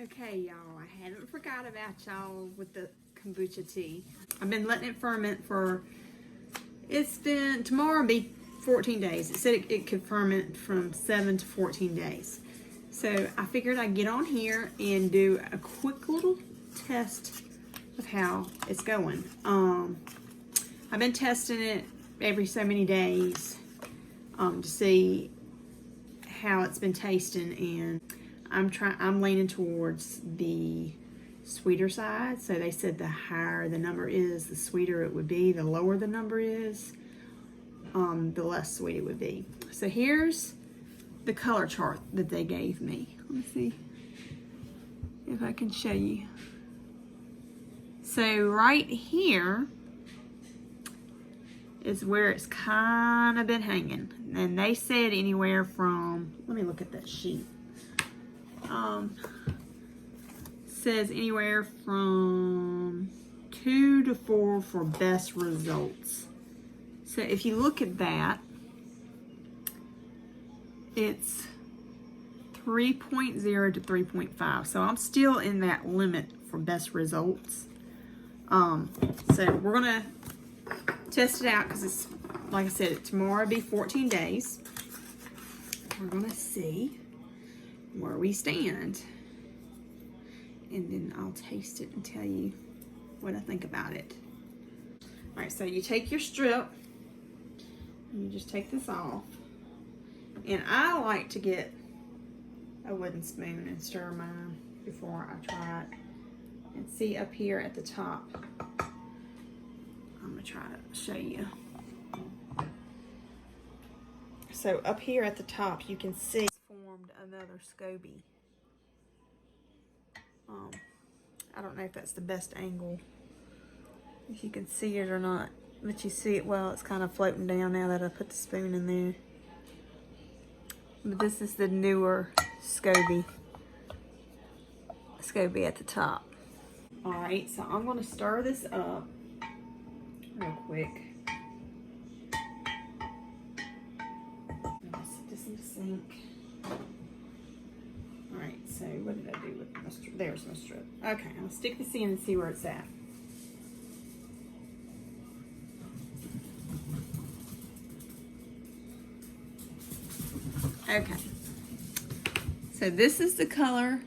Okay, y'all, I haven't forgot about y'all with the kombucha tea. I've been letting it ferment for, tomorrow will be 14 days. It said it could ferment from 7 to 14 days. So I figured I'd get on here and do a quick little test of how it's going. I've been testing it every so many days to see how it's been tasting, and I'm leaning towards the sweeter side. So they said the higher the number is, the sweeter it would be. The lower the number is, the less sweet it would be. So here's the color chart that they gave me. Let me see if I can show you. So right here is where it's kind of been hanging. And they said anywhere from, let me look at that sheet. Says anywhere from 2 to 4 for best results. So if you look at that, it's 3.0 to 3.5. So I'm still in that limit for best results. So we're gonna test it out because it's, like I said, tomorrow will be 14 days. We're gonna see where we stand, and then I'll taste it and tell you what I think about it. All right, so you take your strip and you just take this off, and I like to get a wooden spoon and stir mine before I try it. And see up here at the top, I'm gonna try to show you. So up here at the top, you can see formed another SCOBY. I don't know if that's the best angle, if you can see it or not, but you see it well. It's kind of floating down now that I put the spoon in there. But this is the newer SCOBY at the top. All right, so I'm gonna stir this up real quick. I'm gonna set this in the sink. All right, so what did I do with my strip? There's my strip. Okay, I'm gonna stick this in and see where it's at. Okay, so this is the color.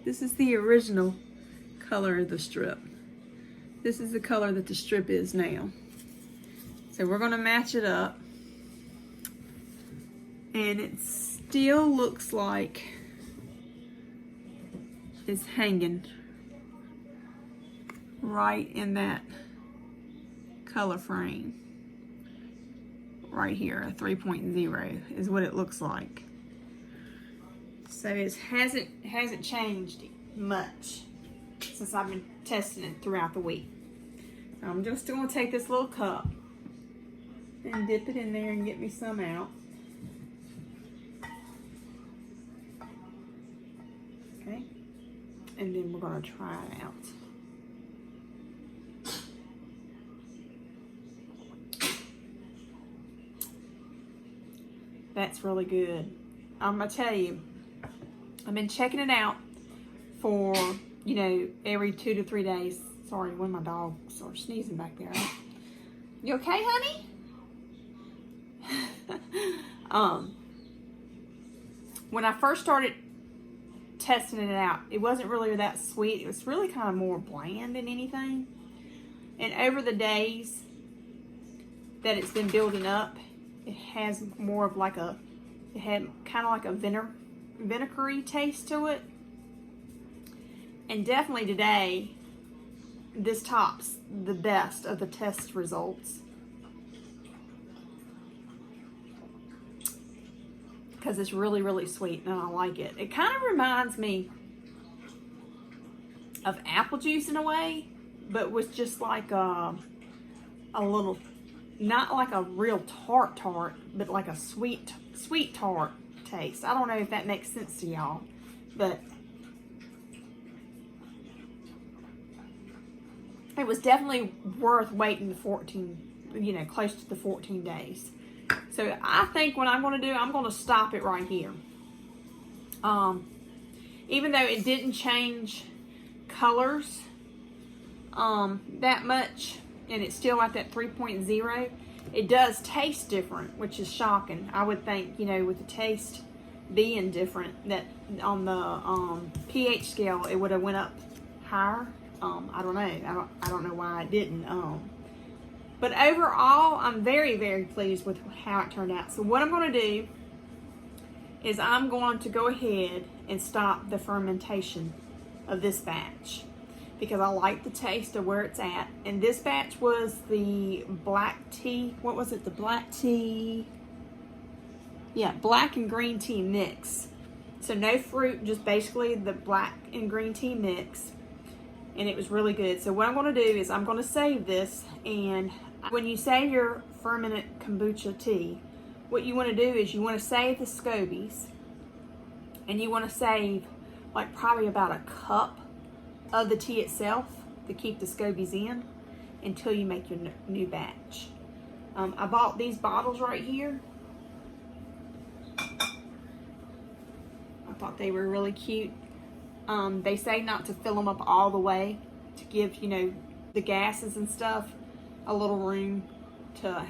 This is the original color of the strip. This is the color that the strip is now. So we're gonna match it up, and it still looks like it's hanging right in that color frame right here. A 3.0 is what it looks like. So it hasn't changed much since I've been testing it throughout the week. So I'm just going to take this little cup and dip it in there and get me some out. Okay, and then we're going to try it out. That's really good. I'm going to tell you, I've been checking it out for, every 2 to 3 days. Sorry, when my dogs are sneezing back there. You okay, honey? When I first started testing it out, it wasn't really that sweet. It was really kind of more bland than anything. And over the days that it's been building up, it has more of like it had kind of like a vinegary taste to it. And definitely today, this tops the best of the test results, because it's really, really sweet and I like it. It kind of reminds me of apple juice in a way, but with just like a little, not like a real tart, but like a sweet tart taste. I don't know if that makes sense to y'all, but it was definitely worth waiting the 14, close to the 14 days. So I think what I'm going to do, I'm going to stop it right here. even though it didn't change colors that much, and it's still at that 3.0, it does taste different, which is shocking. I would think, you know, with the taste being different, that on the pH scale it would have went up higher. I don't know. I don't know why it didn't. But overall, I'm very, very pleased with how it turned out. So what I'm going to do is I'm going to go ahead and stop the fermentation of this batch, because I like the taste of where it's at. And this batch was the black tea. What was it? The black tea. Yeah, black and green tea mix. So no fruit, just basically the black and green tea mix. And it was really good. So what I'm going to do is I'm going to save this. And when you save your fermented kombucha tea, what you want to do is you want to save the scobies. And you want to save like probably about a cup of the tea itself to keep the scobies in until you make your new batch. I bought these bottles right here. I thought they were really cute. They say not to fill them up all the way to give, you know, the gases and stuff a little room to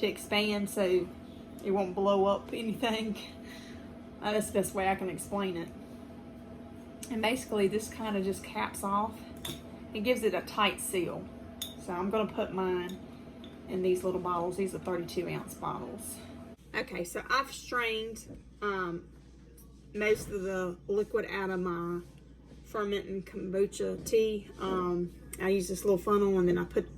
expand so it won't blow up anything. That's the best way I can explain it. And basically this kind of just caps off. It gives it a tight seal. So I'm going to put mine in these little bottles. These are 32-ounce bottles. Okay, so I've strained most of the liquid out of my fermenting kombucha tea. I use this little funnel, and then I put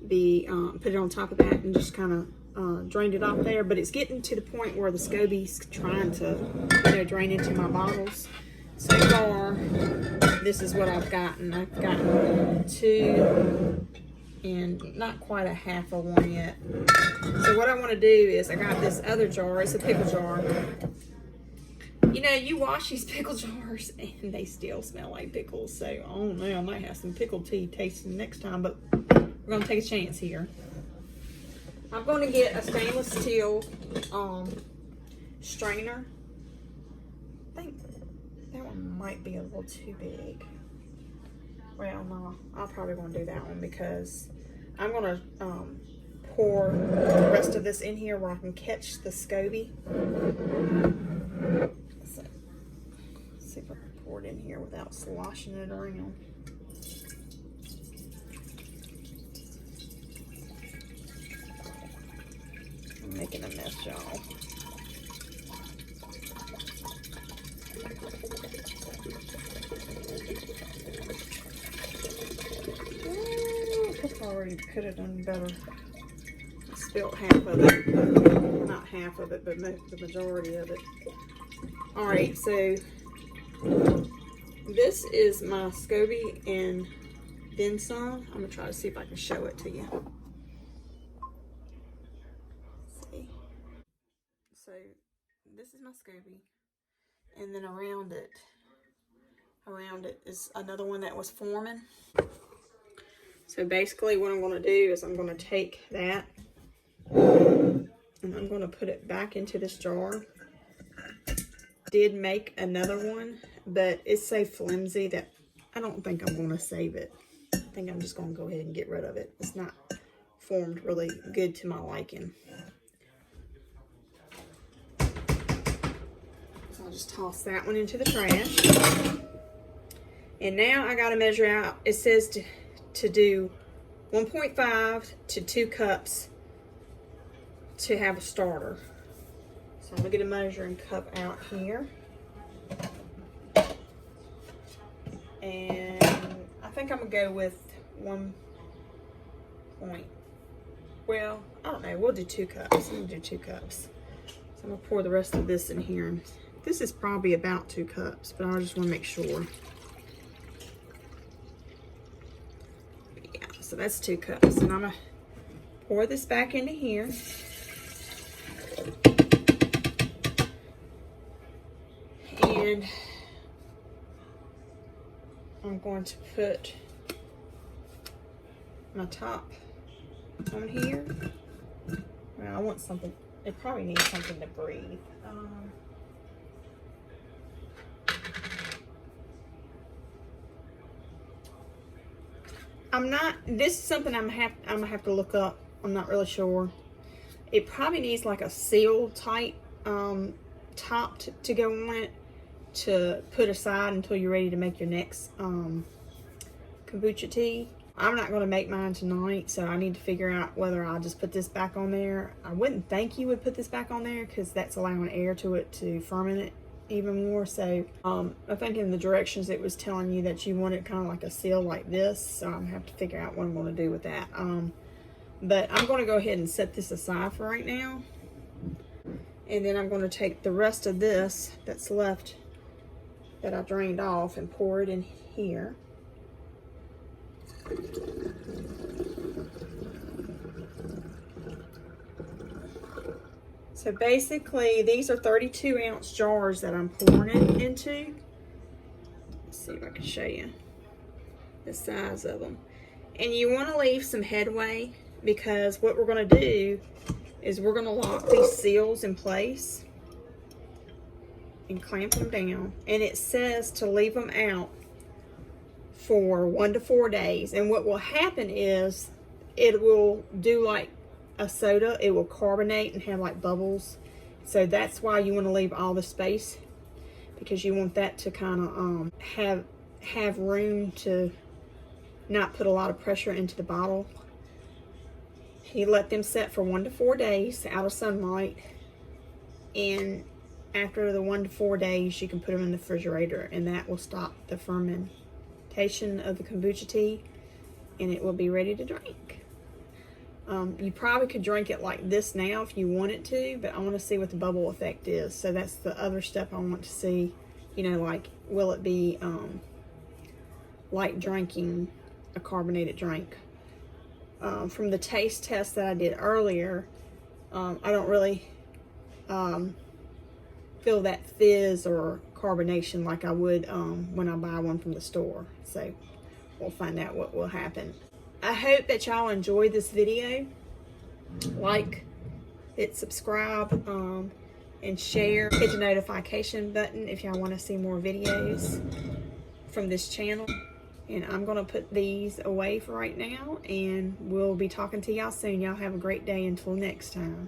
it on top of that and just kind of drained it off there. But it's getting to the point where the scobies trying to, you know, drain into my bottles. So far, this is what I've gotten. I've gotten 2 and not quite a half of one yet. So what I want to do is I got this other jar. It's a pickle jar. You know, you wash these pickle jars and they still smell like pickles. So, oh no, I might have some pickle tea tasting next time, but we're going to take a chance here. I'm going to get a stainless steel strainer. I think that one might be a little too big. Well, no, I'll probably want to do that one because I'm going to pour the rest of this in here where I can catch the SCOBY. So, let's see if I can pour it in here without sloshing it around. I'm making a mess, y'all. I already could have done better. I spilled half of it. Not half of it, but the majority of it. Alright, so this is my SCOBY and then some. I'm going to try to see if I can show it to you. See? So this is my SCOBY. And then around it is another one that was forming. So basically what I'm going to do is I'm going to take that and I'm going to put it back into this jar. Did make another one, but it's so flimsy that I don't think I'm going to save it. I think I'm just going to go ahead and get rid of it. It's not formed really good to my liking. So I'll just toss that one into the trash. And now I got to measure out. It says to do 1.5 to 2 cups to have a starter. So I'm going to get a measuring cup out here. And I think I'm going to go with 1 point. Well, I don't know. We'll do 2 cups. I'm going to do 2 cups. So I'm going to pour the rest of this in here. This is probably about 2 cups, but I just want to make sure. So that's 2 cups, and I'm gonna pour this back into here. And I'm going to put my top on here. Well, I want something, it probably needs something to breathe. this is something I'm gonna have to look up. I'm not really sure. It probably needs like a seal type top to go on it to put aside until you're ready to make your next kombucha tea. I'm not going to make mine tonight, so I need to figure out whether I'll just put this back on there. I wouldn't think you would put this back on there because that's allowing air to it to ferment it even more. So I think in the directions it was telling you that you want it kind of like a seal like this, so I'm going to have to figure out what I'm going to do with that. But I'm going to go ahead and set this aside for right now, and then I'm going to take the rest of this that's left that I drained off and pour it in here. So basically these are 32-ounce jars that I'm pouring it into. Let's see if I can show you the size of them. And you want to leave some headway, because what we're going to do is we're going to lock these seals in place and clamp them down. And it says to leave them out for 1 to 4 days. And what will happen is it will do like a soda. It will carbonate and have like bubbles. So that's why you want to leave all the space, because you want that to kind of have room to not put a lot of pressure into the bottle. You let them set for 1 to 4 days out of sunlight, and after the 1 to 4 days you can put them in the refrigerator, and that will stop the fermentation of the kombucha tea, and it will be ready to drink. You probably could drink it like this now if you wanted to, but I want to see what the bubble effect is. So that's the other step I want to see, you know, like will it be like drinking a carbonated drink. From the taste test that I did earlier, I don't really feel that fizz or carbonation like I would when I buy one from the store. So we'll find out what will happen. I hope that y'all enjoyed this video. Like it, subscribe, and share. Hit the notification button if y'all want to see more videos from this channel. And I'm going to put these away for right now, and we'll be talking to y'all soon. Y'all have a great day until next time.